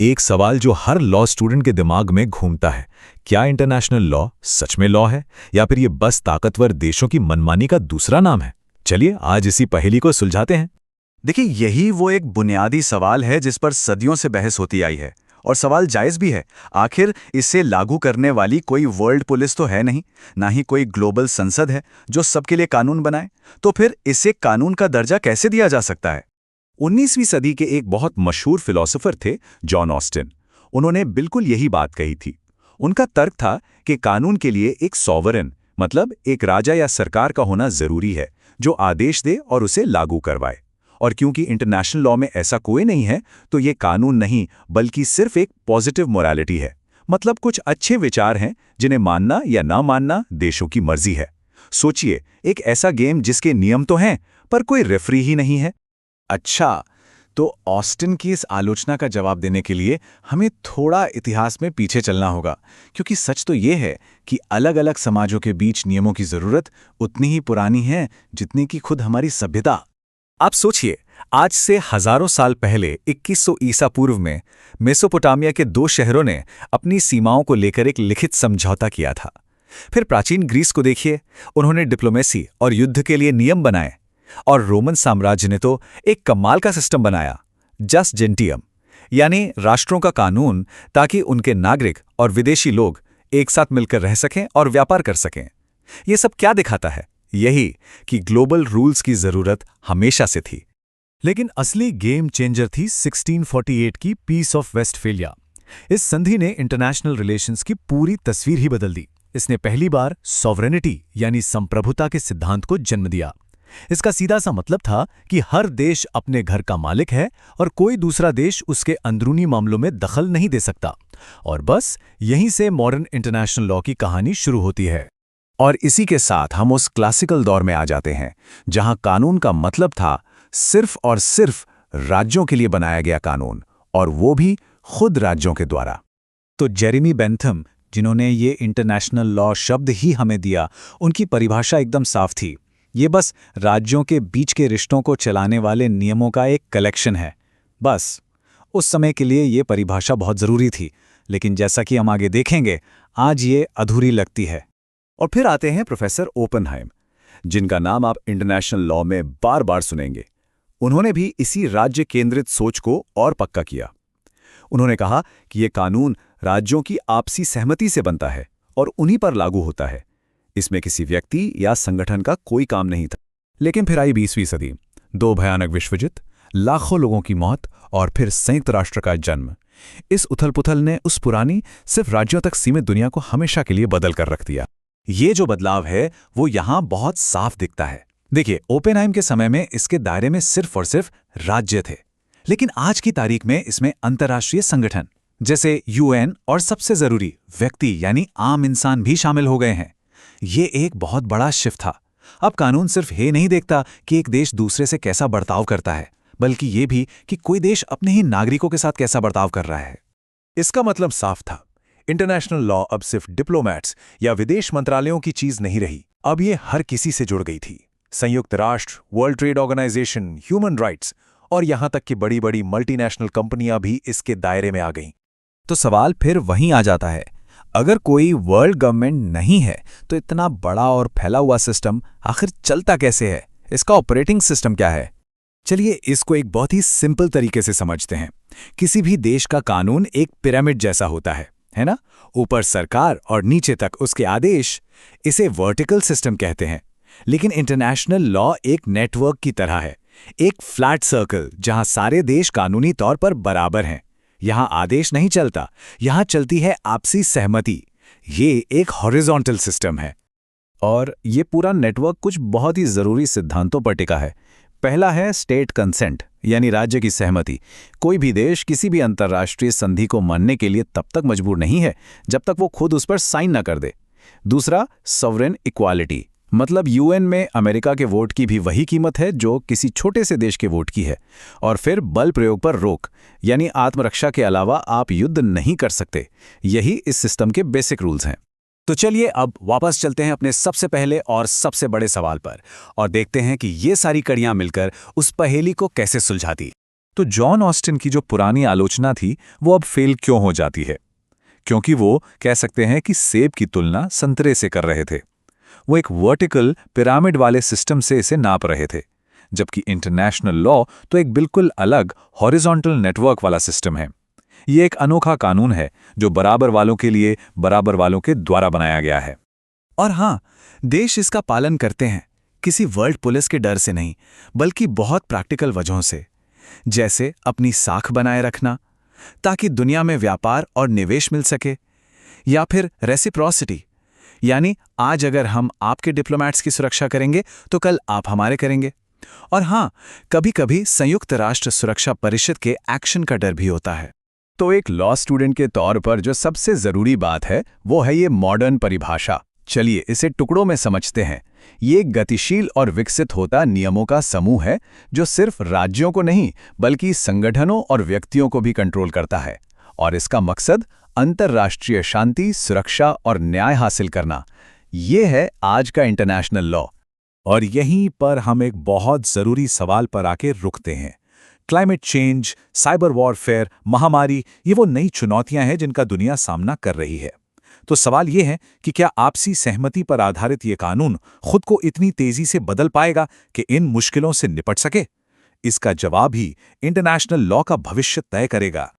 एक सवाल जो हर लॉ स्टूडेंट के दिमाग में घूमता है, क्या इंटरनेशनल लॉ सच में लॉ है या फिर ये बस ताकतवर देशों की मनमानी का दूसरा नाम है? चलिए आज इसी पहेली को सुलझाते हैं। देखिए, यही वो एक बुनियादी सवाल है जिस पर सदियों से बहस होती आई है। और सवाल जायज़ भी है। आखिर इसे लागू करने वाली कोई वर्ल्ड पुलिस तो है नहीं, ना ही कोई ग्लोबल संसद है जो सबके लिए कानून बनाए। तो फिर इसे कानून का दर्जा कैसे दिया जा सकता है? 19वीं सदी के एक बहुत मशहूर फिलोसोफर थे जॉन ऑस्टिन। उन्होंने बिल्कुल यही बात कही थी। उनका तर्क था कि कानून के लिए एक सॉवरेन, मतलब एक राजा या सरकार का होना जरूरी है जो आदेश दे और उसे लागू करवाए। और क्योंकि इंटरनेशनल लॉ में ऐसा कोई नहीं है, तो ये कानून नहीं बल्कि सिर्फ एक पॉजिटिव मोरालिटी है। मतलब कुछ अच्छे विचार हैं जिन्हें मानना या ना मानना देशों की मर्जी है। सोचिए, एक ऐसा गेम जिसके नियम तो हैं पर कोई रेफरी ही नहीं है। अच्छा, तो ऑस्टिन की इस आलोचना का जवाब देने के लिए हमें थोड़ा इतिहास में पीछे चलना होगा, क्योंकि सच तो ये है कि अलग-अलग समाजों के बीच नियमों की जरूरत उतनी ही पुरानी है जितनी कि खुद हमारी सभ्यता। आप सोचिए, आज से हजारों साल पहले 2100 ईसा पूर्व में मेसोपोटामिया के दो शहरों ने अपनी सीमाओं को लेकर एक लिखित समझौता किया था। फिर प्राचीन ग्रीस को देखिए, उन्होंने डिप्लोमेसी और युद्ध के लिए नियम बनाए। और रोमन साम्राज्य ने तो एक कमाल का सिस्टम बनाया, जस जेंटियम, यानी राष्ट्रों का कानून, ताकि उनके नागरिक और विदेशी लोग एक साथ मिलकर रह सकें और व्यापार कर सकें। ये सब क्या दिखाता है? यही कि ग्लोबल रूल्स की जरूरत हमेशा से थी। लेकिन असली गेम चेंजर थी 1648 की पीस ऑफ वेस्टफेलिया। इस संधि ने इंटरनेशनल रिलेशंस की पूरी तस्वीर ही बदल दी। इसने पहली बार सॉवरेनिटी यानी संप्रभुता के सिद्धांत को जन्म दिया। इसका सीधा सा मतलब था कि हर देश अपने घर का मालिक है और कोई दूसरा देश उसके अंदरूनी मामलों में दखल नहीं दे सकता। और बस यहीं से मॉडर्न इंटरनेशनल लॉ की कहानी शुरू होती है। और इसी के साथ हम उस क्लासिकल दौर में आ जाते हैं जहां कानून का मतलब था सिर्फ और सिर्फ राज्यों के लिए बनाया गया कानून, और वो भी खुद राज्यों के द्वारा। तो जेरेमी बेंथम, जिन्होंने ये इंटरनेशनल लॉ शब्द ही हमें दिया, उनकी परिभाषा एकदम साफ थी। ये बस राज्यों के बीच के रिश्तों को चलाने वाले नियमों का एक कलेक्शन है। बस उस समय के लिए ये परिभाषा बहुत ज़रूरी थी, लेकिन जैसा कि हम आगे देखेंगे, आज ये अधूरी लगती है। और फिर आते हैं प्रोफेसर ओपेनहाइम, जिनका नाम आप इंटरनेशनल लॉ में बार बार सुनेंगे। उन्होंने भी इसी राज्य केंद्रित सोच को और पक्का किया। उन्होंने कहा कि ये कानून राज्यों की आपसी सहमति से बनता है और उन्हीं पर लागू होता है। इसमें किसी व्यक्ति या संगठन का कोई काम नहीं था। लेकिन फिर आई 20वीं सदी, दो भयानक विश्वयुद्ध, लाखों लोगों की मौत और फिर संयुक्त राष्ट्र का जन्म। इस उथल-पुथल ने उस पुरानी, सिर्फ राज्यों तक सीमित दुनिया को हमेशा के लिए बदल कर रख दिया। ये जो बदलाव है वो यहां बहुत साफ दिखता है। देखिए, ओपेनहाइम के समय में इसके दायरे में सिर्फ और सिर्फ राज्य थे, लेकिन आज की तारीख में इसमें अंतर्राष्ट्रीय संगठन जैसे यूएन और सबसे जरूरी व्यक्ति यानी आम इंसान भी शामिल हो गए हैं। ये एक बहुत बड़ा शिफ्ट था। अब कानून सिर्फ ये नहीं देखता कि एक देश दूसरे से कैसा बर्ताव करता है, बल्कि ये भी कि कोई देश अपने ही नागरिकों के साथ कैसा बर्ताव कर रहा है। इसका मतलब साफ था, इंटरनेशनल लॉ अब सिर्फ डिप्लोमैट्स या विदेश मंत्रालयों की चीज नहीं रही। अब ये हर किसी से जुड़ गई थी। संयुक्त राष्ट्र, World Trade Organization, human rights और यहां तक कि बड़ी-बड़ी मल्टीनेशनल कंपनियां भी इसके दायरे में आ गईं। तो सवाल फिर वहीं आ जाता है, अगर कोई वर्ल्ड गवर्नमेंट नहीं है तो इतना बड़ा और फैला हुआ सिस्टम आखिर चलता कैसे है? इसका ऑपरेटिंग सिस्टम क्या है? चलिए इसको एक बहुत ही सिंपल तरीके से समझते हैं। किसी भी देश का कानून एक पिरामिड जैसा होता है ना? ऊपर सरकार और नीचे तक उसके आदेश। इसे वर्टिकल सिस्टम कहते हैं। लेकिन इंटरनेशनल लॉ एक नेटवर्क की तरह है, एक फ्लैट सर्कल जहां सारे देश कानूनी तौर पर बराबर हैं। यहां आदेश नहीं चलता, यहां चलती है आपसी सहमति। ये एक हॉरिजॉन्टल सिस्टम है। और ये पूरा नेटवर्क कुछ बहुत ही जरूरी सिद्धांतों पर टिका है। पहला है स्टेट कंसेंट, यानी राज्य की सहमति। कोई भी देश किसी भी अंतर्राष्ट्रीय संधि को मानने के लिए तब तक मजबूर नहीं है जब तक वो खुद उस पर साइन न कर दे। दूसरा, सॉवरेन इक्वालिटी, मतलब यूएन में अमेरिका के वोट की भी वही कीमत है जो किसी छोटे से देश के वोट की है। और फिर बल प्रयोग पर रोक, यानी आत्मरक्षा के अलावा आप युद्ध नहीं कर सकते। यही इस सिस्टम के बेसिक रूल्स हैं। तो चलिए अब वापस चलते हैं अपने सबसे पहले और सबसे बड़े सवाल पर और देखते हैं कि ये सारी कड़ियां मिलकर उस पहेली को कैसे सुलझाती। तो जॉन ऑस्टिन की जो पुरानी आलोचना थी वो अब फेल क्यों हो जाती है? क्योंकि वो कह सकते हैं कि सेब की तुलना संतरे से कर रहे थे। वो एक वर्टिकल पिरामिड वाले सिस्टम से इसे नाप रहे थे, जबकि इंटरनेशनल लॉ तो एक बिल्कुल अलग हॉरिजॉन्टल नेटवर्क वाला सिस्टम है। ये एक अनोखा कानून है जो बराबर वालों के लिए बराबर वालों के द्वारा बनाया गया है। और हाँ, देश इसका पालन करते हैं, किसी वर्ल्ड पुलिस के डर से नहीं, बल्कि बहुत प्रैक्टिकल वजहों से, जैसे अपनी साख बनाए रखना ताकि दुनिया में व्यापार और निवेश मिल सके, या फिर रेसिप्रोसिटी, यानी आज अगर हम आपके डिप्लोमैट्स की सुरक्षा करेंगे तो कल आप हमारे करेंगे। और हाँ, कभी-कभी संयुक्त राष्ट्र सुरक्षा परिषद के एक्शन का डर भी होता है। तो एक लॉ स्टूडेंट के तौर पर जो सबसे जरूरी बात है वो है ये मॉडर्न परिभाषा। चलिए इसे टुकड़ों में समझते हैं। ये एक गतिशील और विकसित होता नियमों का समूह है जो सिर्फ राज्यों को नहीं बल्कि संगठनों और व्यक्तियों को भी कंट्रोल करता है, और इसका मकसद अंतर्राष्ट्रीय शांति, सुरक्षा और न्याय हासिल करना। ये है आज का इंटरनेशनल लॉ। और यहीं पर हम एक बहुत जरूरी सवाल पर आके रुकते हैं। क्लाइमेट चेंज, साइबर वॉरफेयर, महामारी, ये वो नई चुनौतियां हैं जिनका दुनिया सामना कर रही है। तो सवाल ये है कि क्या आपसी सहमति पर आधारित ये कानून खुद को इतनी तेजी से बदल पाएगा कि इन मुश्किलों से निपट सके? इसका जवाब ही इंटरनेशनल लॉ का भविष्य तय करेगा।